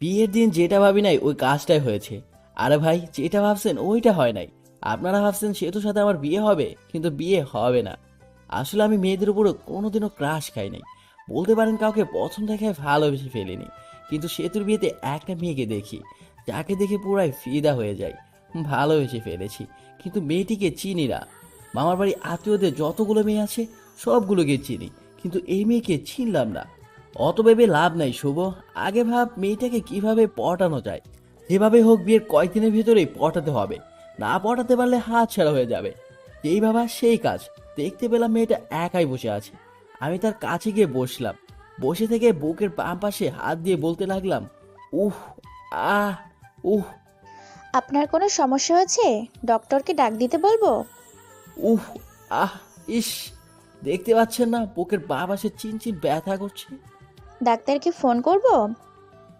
বিয়ের দিন যেটা ভাবি নাই ওই কাজটাই হয়েছে। আরে ভাই, যেটা ভাবছেন ওইটা হয় নাই। আপনারা ভাবছেন সেতুর সাথে আমার বিয়ে হবে, কিন্তু বিয়ে হবে না। আসলে আমি মেয়েদের উপরে কোনোদিনও ক্রাশ খাই নাই। বলতে পারেন কাউকে প্রথম দেখায় ভালোবেসে ফেলিনি। কিন্তু সেতুর বিয়েতে একটা মেয়েকে দেখি, যাকে দেখে পুরাই ফিদা হয়ে যায়। ভালোবেসে ফেলেছি, কিন্তু মেয়েটিকে চিনি না। মামার বাড়ি আত্মীয়দের যতগুলো মেয়ে আছে সবগুলোকে চিনি, কিন্তু এই মেয়েকে চিনলাম না। অত ভেবে লাভ নাই শুভ। আগে ভাব মেয়েটাকে কিভাবে পটানো যায়। যেভাবে হোক বিয়ের কয়েকদিনের ভিতরেই পটাতে হবে। না পটাতে পারলে হাত ছাড়া হয়ে যাবে। যেই ভাবা সেই কাজ। দেখতে পেলাম মেয়েটা একাই বসে আছে। আমি তার কাছে গিয়ে বসলাম। বসে থেকে বুকের বাম পাশে হাত দিয়ে বলতে লাগলাম, উহ, আহ, উহ, আপনার কোনো সমস্যা হয়েছে? ডক্টরকে ডাক দিতে বলবো? উহ, আহ, ইস। দেখতে পাচ্ছেন না বুকের বাম পাশে চিনচিন ব্যথা করছে। ডাক্তারকে ফোন করব?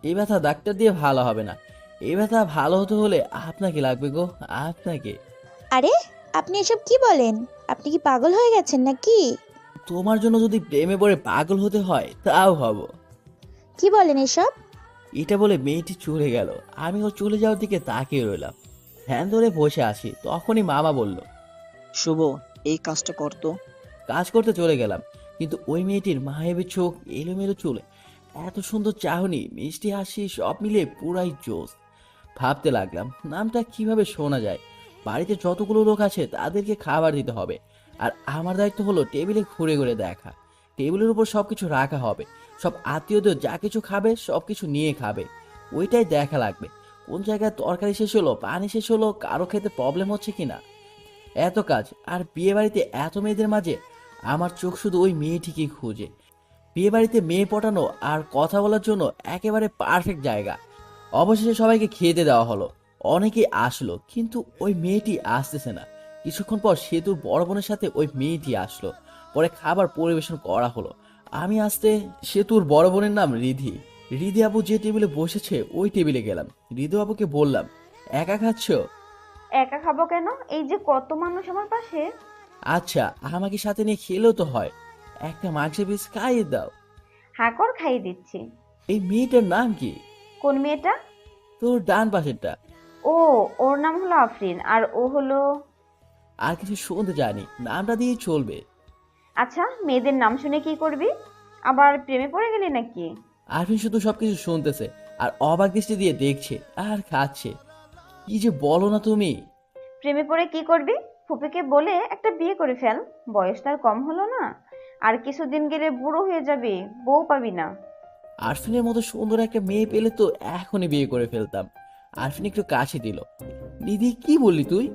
এই ব্যথা ডাক্তার দিয়ে ভালো হবে না। এই ব্যথা ভালো হতে হলে আপনাকে লাগবে গো, আপনাকে। আরে, আপনি এসব কি বলেন? আপনি কি পাগল হয়ে গেছেন নাকি? তোমার জন্য যদি প্রেমে পড়ে পাগল হতে হয় তাও হব। কি বলেন এসব? এটা বলে মেয়েটি চলে গেল। আমি ও চলে যাওয়ার দিকে তাকিয়ে রইলাম। ধ্যান ধরে বসে আছি, তখনই মামা বলল, শুভ, এই কাজটা করতো। কাজ করতে চলে গেলাম। কিন্তু ওই মেয়েটির মায়াবী চোখ, এলোমেলো চুলে, এত সুন্দর চাহনি, মিষ্টি হাসি, সব মিলিয়ে পুরাই জোস। ভাবতে লাগলাম নামটা কিভাবে শোনা যায়। বাড়িতে যতগুলো লোক আছে তাদেরকে খাবার দিতে হবে। আর আমার দায়িত্ব হলো টেবিলে ঘুরে ঘুরে দেখা। টেবিলের উপর সবকিছু রাখা হবে। সব আত্মীয়দের যা কিছু খাবে সবকিছু নিয়ে খাবে। ওইটাই দেখা লাগবে। কোন জায়গায় তরকারি শেষ হলো, পানি শেষ হলো, কারো খেতে প্রবলেম হচ্ছে কিনা। এত কাজ, আর বিয়ে বাড়িতে এত মেয়েদের মাঝে আমার চোখ শুধু ওই মেয়েটিকেই খুঁজে। বিয়ে বাড়িতে মেয়ে পটানো আর কথা বলার জন্য একেবারে পারফেক্ট জায়গা। অবশেষে সবাইকে খেতে দেওয়া হলো। অনেকেই আসলো, কিন্তু ওই মেয়েটি আসতেছে না। কিছুক্ষণ পর সেতুর বড় বোনের সাথে ওই মেয়েটি আসলো। পরে খাবার পরিবেশন করা হলো। আমি আসতে সেতুর বড় বোনের নাম রিধি। রিধি আপু যে টেবিলে বসেছে ওই টেবিলে গেলাম। রিধু আপুকে বললাম, একা খাচ্ছ? একা খাবো কেন? এই যে কত মানুষ আমার পাশে। আচ্ছা, আমাকে সাথে নিয়ে খেলেও তো হয়। একটা মাংসের পিস খাইয়ে দাও। হ্যাঁ কর, খাইয়ে দিচ্ছি। এই মেয়েটার নাম কি? কোন মেয়েটা? তোর ডান পাশেরটা। ও, ওর নাম হলো আফরিন, আর ও হলো... আর কিছু শুনতে জানি, নামটা দিয়ে চলবে। আচ্ছা, মেয়েদের নাম শুনে কি করবি? আবার প্রেমে পড়ে গেলি নাকি? আরফিন শুধু সবকিছু শুনতেছে আর অবাক দৃষ্টি দিয়ে দেখছে আর খাচ্ছে। কি যে বলো না তুমি। প্রেমে পড়ে কি করবি? ফুপিকে বলে একটা বিয়ে করে ফেল। বয়স তার কম হলো না? আর কিছুদিন গেলে বুড়ো হয়ে যাবে, বউ পাবি না। আরফিনের মতো সুন্দর একটা মেয়ে পেলে তো এখনই বিয়ে করে ফেলতাম। আরফিন একটু কাছে দিল। দিদি, কি বললি তুই?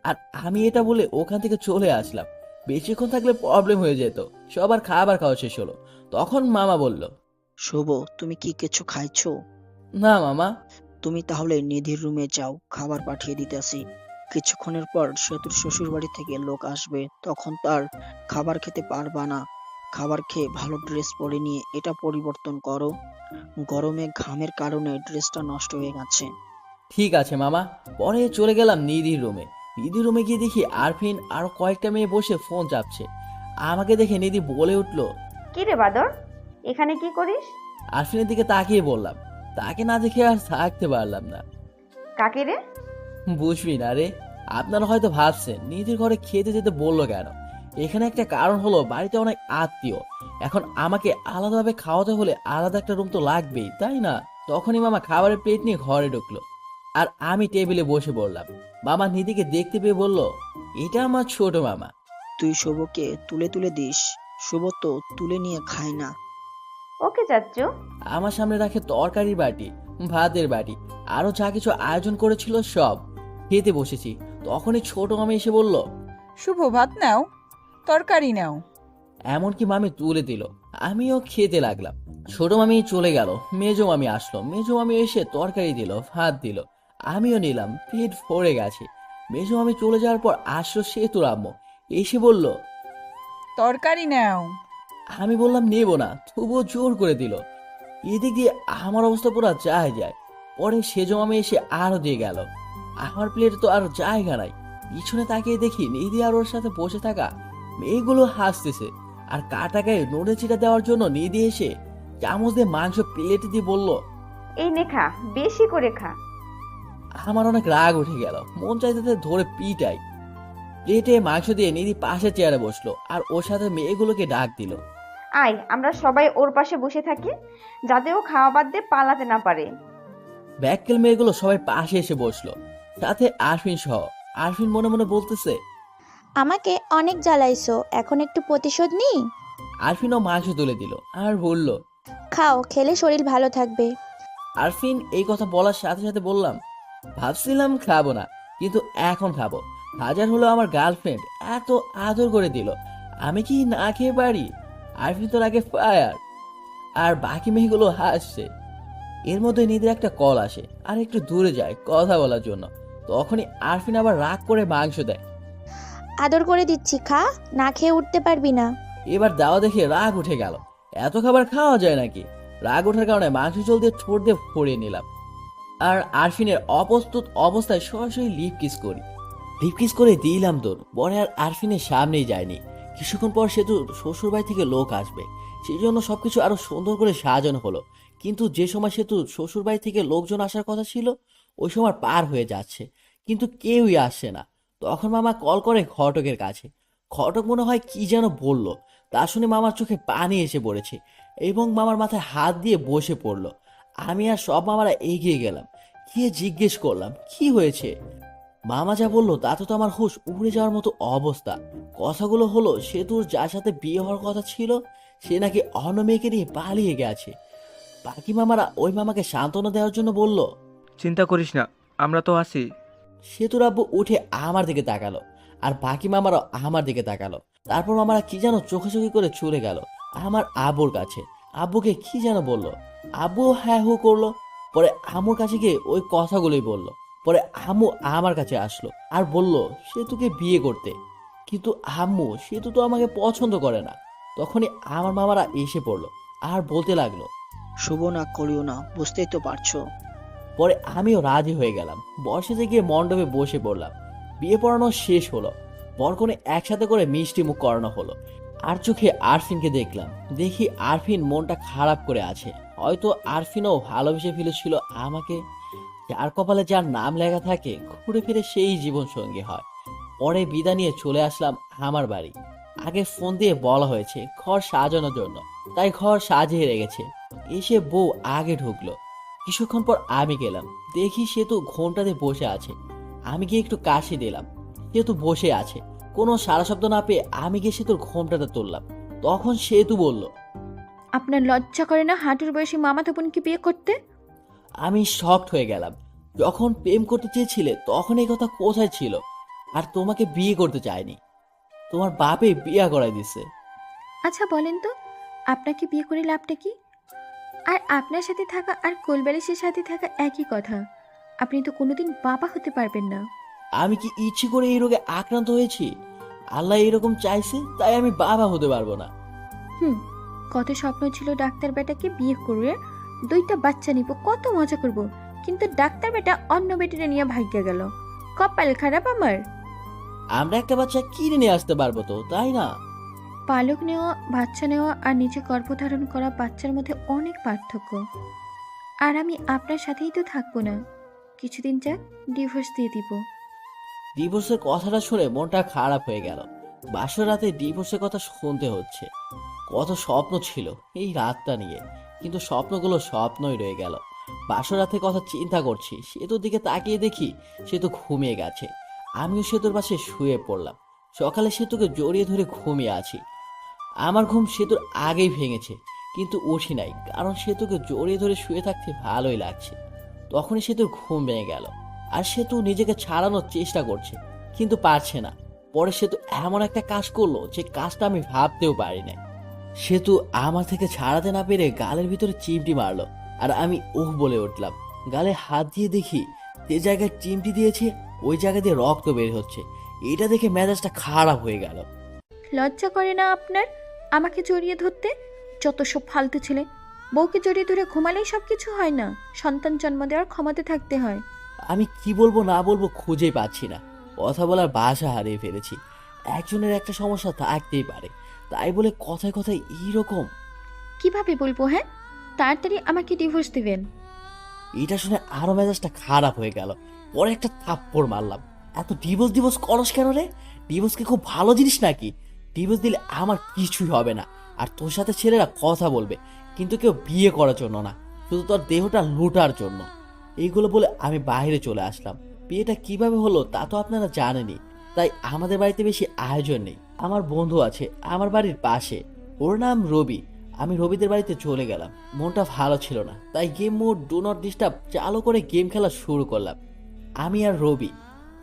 আর আমি এটা বলে ওখান থেকে চলে আসলাম। বেশিক্ষণ থাকলে প্রবলেম হয়ে যেত। সবার খাবার খাওয়া শেষ হলো। তখন মামা বলল, শুভ, তুমি কি কিছু খাইছো? না মামা। তুমি তাহলে নিধির রুমে যাও, খাবার পাঠিয়ে দিতেছি। কিছুক্ষণের পর সেতুর শ্বশুর বাড়ি থেকে লোক আসবে, তখন তার খাবার খেতে পারবা না। খাবার খেয়ে ভালো ড্রেস পরে নিয়ে এটা পরিবর্তন করো। গরমে ঘামের কারণে ড্রেসটা নষ্ট হয়ে গেছে। ঠিক আছে মামা। পরে চলে গেলাম নিধির রুমে। নিধির রুমে গিয়ে দেখি আরফিন আরো কয়েকটা মেয়ে বসে ফোন চাপছে। আমাকে দেখে নিধি বলে উঠলো, কি রে বাদর, এখানে কি করিস? আরফিনের দিকে তাকিয়ে বললাম। তাকে না দেখে আর থাকতে পারলাম না। কাকে রে? বুঝবি না রে। আপনারা হয়তো ভাবছেন নিধির ঘরে খেতে যেতে বললো কেন। এখানে একটা কারণ হলো, বাড়িতে অনেক আত্মীয়। এখন আমাকে আলাদাভাবে খাওয়াতে হলে আলাদা একটা রুম তো লাগবেই, তাই না? তখনই মামা খাবারের প্লেট নিয়ে ঘরে ঢুকলো। আর আমি টেবিলে বসে পড়লাম। মামা নিধিকে দেখতে পেয়ে বলল, এটা আমার ছোট মামা। তুই শুভকে তুলে তুলে দিস। শুভ তো তুলে নিয়ে খায় না। ওকে চাচ্চু। আমার সামনে রাখে তরকারির বাটি, ভাতের বাটি, আরো যা কিছু আয়োজন করেছিল সব। খেতে বসেছি, তখনই ছোট মামি এসে বলল, শুভ, ভাত নাও, তরকারি নাও। এমনকি মামি তুলে দিল। আমিও খেতে লাগলাম। ছোট মামি চলে গেল, মেজো মামি আসলো। মেজো মামি এসে তরকারি দিল, ভাত দিল। আমিও নিলাম, পেট ভরে গেছে। মেজো মামি চলে যাওয়ার পর আসলো সেতুর আম্মু। এসে বলল, তরকারি নাও। আমি বললাম নেব না, তবুও জোর করে দিল। এদিক দিয়ে আমার অবস্থা পুরো যায় যায়। পরে সেজো মামি এসে আরো দিয়ে গেল। আমার প্লেটে তো আর জায়গা নাই। পিছনে তাকিয়ে দেখি নিধি আর ওর সাথে বসে থাকা মেয়েগুলো হাসতেছে। আর কাটা গায়ে নড়ে চিটা দেওয়ার জন্য নিধি এসে চামচ দিয়ে মাংস প্লেটে দিয়ে বলল, এই নে খা, বেশি করে খা। আমার অনেক রাগ উঠে গেল, মন চাইতে ধরে পিটাই। প্লেটে মাংস দিয়ে নিধি পাশে চেয়ারে বসলো আর ওর সাথে মেয়েগুলোকে ডাক দিল। আয় আমরা সবাই ওর পাশে বসে থাকি, যাতে ও খাওয়া বাদ দিয়ে পালাতে না পারে। ব্যাককেল মেয়েগুলো সবাই পাশে এসে বসলো, সাথে আরফিন সহ। আরফিন মনে মনে বলতেছে, আমাকে অনেক জ্বালাইছো, এখন একটু প্রতিশোধ নিই। আরফিনও মাংস তুলে দিল আর বলল। খাও, খেলে শরীর ভালো থাকবে। আরফিন এই কথা বলার সাথে সাথে বললাম, ভাবছিলাম খাবো না, কিন্তু এখন খাবো। হাজার হলো আমার গার্লফ্রেন্ড এত আদর করে দিল, আমি কি না খেয়ে পারি? আরফিন তো আগে ফায়ার, আর বাকি মেয়েগুলো হাসছে। এর মধ্যে নিদের একটা কল আসে আর একটু দূরে যায় কথা বলার জন্য। তখনই আরফিন আবার রাগ করে মাংস দেয়। আদর করে দিচ্ছি, খা, না খেয়ে উঠতে পারবি না। এবার দাওয়া দেখে রাগ উঠে গেল, এত খাবার খাওয়া যায় নাকি? রাগ ওঠার কারণে মাংস চল দিয়ে ঠোঁট দিয়ে ফড়িয়ে নিলাম, আর আরফিনের অপ্রস্তুত অবস্থায় সরাসরি লিপ কিস করি। লিপ কিস করে দিলাম তোর পরে আর আরফিনের সামনেই যায়নি। কিছুক্ষণ পর সেতু শ্বশুর বাড়ি থেকে লোক আসবে, সেই জন্য সবকিছু আরো সুন্দর করে সাজানো হলো। কিন্তু যে সময় সেতু শ্বশুর বাড়ি থেকে লোকজন আসার কথা ছিল, ওই সময় পার হয়ে যাচ্ছে, কিন্তু কেউই আসছে না। তখন মামা কল করে ঘটকের কাছে। ঘটক মনে হয় কি যেন বলল, তা শুনে মামার চোখে পানি এসে পড়েছে এবং মামার মাথায় হাত দিয়ে বসে পড়লো। আমি আর সব মামারা এগিয়ে গেলাম, গিয়ে জিজ্ঞেস করলাম কি হয়েছে। মামা যা বললো তাতে তো আমার হুঁশ উড়ে যাওয়ার মতো অবস্থা। কথাগুলো হলো, সেতুর যার সাথে বিয়ে হওয়ার কথা ছিল সে নাকি অন্য মেয়েকে নিয়ে পালিয়ে গেছে। বাকি মামারা ওই মামাকে সান্ত্বনা দেওয়ার জন্য বলল, চিন্তা করিস না, আমরা তো আছি। সেতুর আব্বু উঠে আমার দিকে তাকালো আর বাকি মামারাও আমার দিকে তাকালো। তারপর মামারা কি যেন চোখাচোখি করে চলে গেল আমার আব্বুর কাছে। আব্বুকে কি যেন বলল, আব্বু হ্যাঁ হু করলো। পরে আম্মুর কাছে গিয়ে ওই কথাগুলোই বলল। পরে আম্মু আমার কাছে আসলো আর বলল সেতুকে বিয়ে করতে, কিন্তু আম্মু সেতু তো আমাকে পছন্দ করে না। তখনই আমার মামারা এসে পড়লো আর বলতে লাগলো, শুভ না করিও না, বুঝতেই তো পারছো। পরে আমিও রাজি হয়ে গেলাম, বর্ষাতে গিয়ে মণ্ডপে বসে পড়লাম। বিয়ে পড়ানো শেষ হলো, বরকনে একসাথে করে মিষ্টি মুখ করানো হলো। আর চোখে আরফিনকে দেখলাম, দেখি আরফিন মনটা খারাপ করে আছে। হয়তো আরফিনও ভালোবেসে ফেলেছিল আমাকে। যার কপালে যার নাম লেখা থাকে ঘুরে ফিরে সেই জীবন সঙ্গী হয়। পরে বিদায় নিয়ে চলে আসলাম আমার বাড়ি। আগে ফোন দিয়ে বলা হয়েছে ঘর সাজানোর জন্য, তাই ঘর সাজিয়ে রেখেছে। এসে বউ আগে ঢুকলো। কিছুক্ষণ পর আমি গেলাম, দেখি সেতু ঘোমটাতে বসে আছে। আমি গিয়ে একটু কাশি দিলাম, সেতু বসে আছে। কোনো সারা শব্দ না পেয়ে আমি গিয়ে সেতুর ঘোমটাতে তুললাম। তখন সেতু বলল, আপনার লজ্জা করে না হাঁটুর বয়সী মামাতো বোনকে বিয়ে করতে? আমি শকড হয়ে গেলাম। যখন প্রেম করতে চেয়েছিলে তখন এই কথা কোথায় ছিল? আর তোমাকে বিয়ে করতে চাইনি, তোমার বাপে বিয়ে করাই দিছে। আচ্ছা বলেন তো, আপনাকে বিয়ে করে লাভটা কি? আর আপনার সাথে থাকা আর কোলবালিশের সাথে থাকা একই কথা। আপনি তো কোনোদিন বাবা হতে পারবেন না। আমি কি ইচ্ছে করে এই রোগে আক্রান্ত হয়েছি? আল্লাহ এরকম চাইছে, তাই আমি বাবা হতে পারবো না। কত স্বপ্ন ছিল ডাক্তার বেটাকে বিয়ে করে 2টা বাচ্চা নিব, কত মজা করব, কিন্তু ডাক্তার বেটা অন্য বেটিরে নিয়ে ভাগ্যে গেল। কপাল খারাপ আমার। আমরা একটা বাচ্চা কিনে নিয়ে আসতে পারবো তো, তাই না? পালক নেওয়া, বাচ্চা নেওয়া আর নিজে গর্ভধারণ করা বাচ্চার মধ্যে অনেক পার্থক্য। আর আমি আপনার সাথেই তো থাকবো না, কিছুদিন যাক ডিভোর্স দিয়ে দিব। ডিভোর্সের কথাটা শুনে মনটা খারাপ হয়ে গেল। বাসর রাতে ডিভোর্সের কথা শুনতে হচ্ছে। কত স্বপ্ন ছিল এই রাতটা নিয়ে, কিন্তু স্বপ্নগুলো স্বপ্নই রয়ে গেল। বাসর রাতের কথা চিন্তা করছি, সেতুর দিকে তাকিয়ে দেখি সেতু ঘুমিয়ে গেছে। আমিও সেতুর পাশে শুয়ে পড়লাম। সকালে সেতুকে জড়িয়ে ধরে ঘুমিয়ে আছি। আমার ঘুম সেতুর আগেই ভেঙেছে, কিন্তু উঠি নাই, কারণ সেতুকে জড়িয়ে ধরে শুয়ে থাকতে ভালোই লাগছে। তখনই সেতুর ঘুম ভেঙে গেল, আর সেতু নিজেকে ছাড়ানোর চেষ্টা করছে, কিন্তু পারছে না। পরে সেতু এমন একটা কাজ করলো যে কাজটা আমি ভাবতেও পারি না। সেতু আমার থেকে ছাড়াতে না পেরে গালের ভিতরে চিমটি মারলো, আর আমি ওহ বলে উঠলাম। গালে হাত দিয়ে দেখি যে জায়গায় চিমটি দিয়েছে ওই জায়গা দিয়ে রক্ত বের হচ্ছে। এটা দেখে মেজাজটা খারাপ হয়ে গেল। লজ্জা করে না আপনার আমাকে জড়িয়ে ধরতে? যত সব ফালতু ছেলে। বউকে জড়িয়ে ধরে ঘুমালেই সব কিছু হয় না, সন্তান জন্ম দেওয়ার ক্ষমতা থাকতে হয়। আমি কি বলবো না বলবো খুঁজেই পাচ্ছি না, কথা বলার ভাষা হারিয়ে ফেলেছি। একজনের একটা সমস্যা থাকতেই পারে, তাই বলে কথায় কথায় এইরকম। কিভাবে বলবো? হ্যাঁ, তাড়াতাড়ি আমাকে ডিভোর্স দিবেন। এটা শুনে আরো মেজাজটা খারাপ হয়ে গেল। পরে একটা থাপ্পড় মারলাম। এত ডিভোর্স ডিভোর্স করস কেন রে? ডিভোর্স কি খুব ভালো জিনিস নাকি? ডিভোর্স দিলে আমার কিছুই হবে না, আর তোর সাথে ছেলেরা কথা বলবে, কিন্তু কেউ বিয়ে করার জন্য না, শুধু তোর দেহটা লুটার জন্য। এইগুলো বলে আমি বাইরে চলে আসলাম। বিয়েটা কিভাবে হলো তা তো আপনারা জানেনই, তাই আমাদের বাড়িতে বেশি আয়োজন নেই। আমার বন্ধু আছে আমার বাড়ির পাশে, ওর নাম রবি। আমি রবিদের বাড়িতে চলে গেলাম। মনটা ভালো ছিল না, তাই game mode do not disturb চালু করে গেম খেলা শুরু করলাম। আমি আর রবি।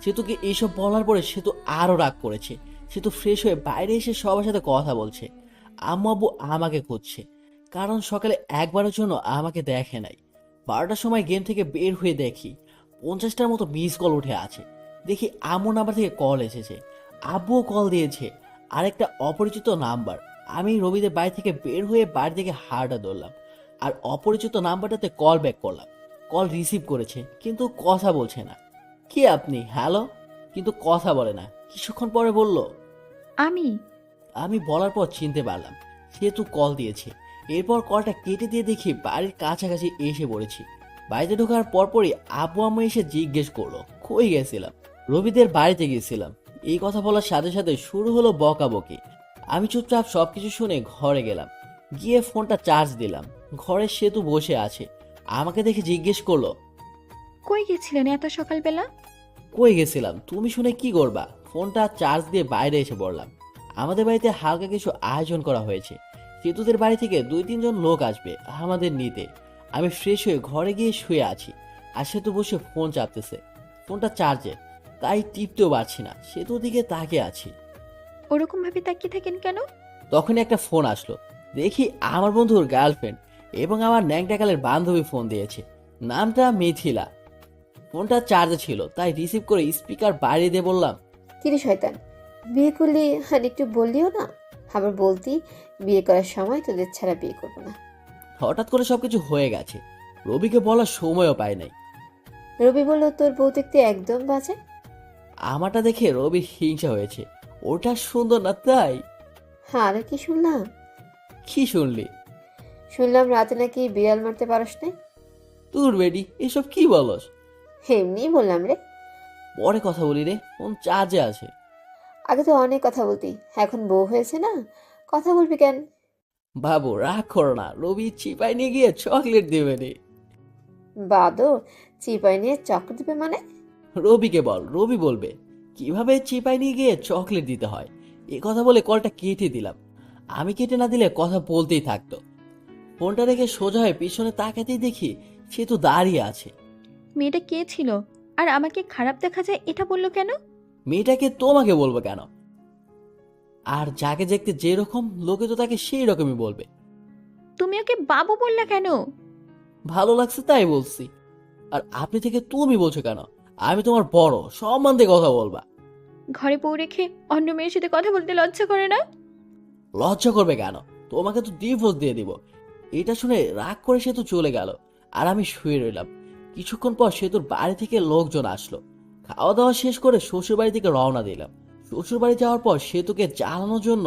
সেতুকে এইসব বলার পরে সেতু আরো রাগ করেছে। সেতু ফ্রেশ হয়ে বাইরে এসে সবার সাথে কথা বলছে। আম্মু আব্বু আমাকে খুঁজছে, কারণ সকালে একবারের জন্য আমাকে দেখে নাই। 12টার সময় গেম থেকে বের হয়ে দেখি 50টার মতো মিস কল উঠে আছে। দেখি আম্মু নাম্বার থেকে কল এসেছে, আব্বুও কল দিয়েছে, আরেকটা অপরিচিত নাম্বার। আমি রবিদের বাড়ি থেকে বের হয়ে বাড়ি থেকে হাঁটা ধরলাম, আর অপরিচিত নাম্বারটাতে কল ব্যাক করলাম। কল রিসিভ করেছে, কিন্তু কথা বলছে না। কি আপনি? হ্যালো, কিন্তু কথা বলে না। কিছুক্ষণ পরে বলল আমি আমি বলার পর চিনতে পারলাম সেতু কল দিয়েছে। এরপর কলটা কেটে দিয়ে দেখি বাড়ির কাছাকাছি এসে পড়েছি। বাড়িতে ঢোকার পরপরই আব্বু আম্মু এসে জিজ্ঞেস করলো কই গেছিলাম। রবিদের বাড়িতে গেছিলাম। এই কথা বলার সাথে সাথে শুরু হলো বকাবকি। আমি চুপচাপ সবকিছু শুনে ঘরে গেলাম, গিয়ে ফোনটা চার্জ দিলাম। ঘরে সেতু বসে আছে, আমাকে দেখে জিজ্ঞেস করলো কই গেছিলেন এত সকালবেলা? কই গেছিলাম তুমি শুনে কি করবা। ফোনটা চার্জ দিয়ে বাইরে এসে পড়লাম। আমাদের বাড়িতে হালকা কিছু আয়োজন করা হয়েছে। সেতুদের বাড়ি থেকে 2-3 জন লোক আসবে আমাদের নিতে। আমি ফ্রেশ হয়ে ঘরে গিয়ে শুয়ে আছি, আর সেতু বসে ফোন চাপতেছে। ফোনটা চার্জে, তাই টিপতেও পারছি না। সেতুর দিকে তাকিয়ে আছি। ওরকম ভাবে তাকিয়ে থাকেন কেন? তখনই একটা ফোন আসলো। দেখি আমার বন্ধুর গার্লফ্রেন্ড এবং আমার ন্যাংটাকালের বান্ধবী ফোন দিয়েছে। নামটা মিথিলা। ফোনটা চার্জে ছিল, তাই রিসিভ করে স্পিকার বাড়িয়ে দিয়ে বললাম কিরে শয়তান, বিয়ে করলি আর একটু বললিও না? আবার বলতি বিয়ে করার সময় তোদের ছাড়া বিয়ে করবো না। হঠাৎ করে সবকিছু হয়ে গেছে, রবিকে বলার সময়ও পাই নাই। রবি বলল তোর বউ দেখতে একদম বাজে। আমারটা দেখে রবির হিংসা হয়েছে। ওটা সুন্দর না তাই? হ্যাঁ, আর কি শুনলাম? কি শুনলি? শুনলাম রাতে নাকি বিড়াল মারতে পারস না। তোর বেডি এসব কি বলস? এমনি বললাম রে। পরে কথা বলি রে, ফোন চার্জে আছে। আগে তো অনেক কথা বলতি, এখন বউ হয়েছে না, কথা বলবি কেন? বাবু রাগ করো না, রবি চিপাই নিয়ে গিয়ে চকলেট দেবে রে। বাদর, চিপাই নিয়ে চক্র দিবে মানে? রবিকে বল, রবি বলবে কিভাবে চিপাই নিয়ে গিয়ে চকলেট দিতে হয়। এ কথা বলে কলটা কেটে দিলাম। আমি কেটে না দিলে কথা বলতেই থাকতো। ফোনটা রেখে সোজা হয়ে পিছনে তাকাতেই দেখি সে তো দাঁড়িয়ে আছে। মেয়েটা কে ছিল আর আমাকে খারাপ দেখা যায় এটা বললো কেন? মেয়েটাকে তোমাকে বলবো কেন? আর যাকে দেখতে যেরকম লোকে তো তাকে সেই রকমই বলবে। তুমি ওকে বাবু বললা কেন? ভালো লাগছে তাই বলছি। আর আপনি থেকে তুমি বলছো কেন? আমি তোমার বড়, সম্মান দিয়ে কথা বলবা। ঘরে বউ রেখে অন্য মেয়ের সাথে কথা বলতে লজ্জা করে না? লজ্জা করবে কেন? তোমাকে তো ডিভোর্স দিয়ে দিব। এটা শুনে রাগ করে সে তো চলে গেল, আর আমি শুয়ে রইলাম। কিছুক্ষণ পর সেতুর বাড়ি থেকে লোকজন আসলো। খাওয়া দাওয়া শেষ করে শ্বশুর বাড়ি থেকে রওনা দিলাম। শ্বশুর বাড়ি যাওয়ার পর সেতুকে জ্বালানোর জন্য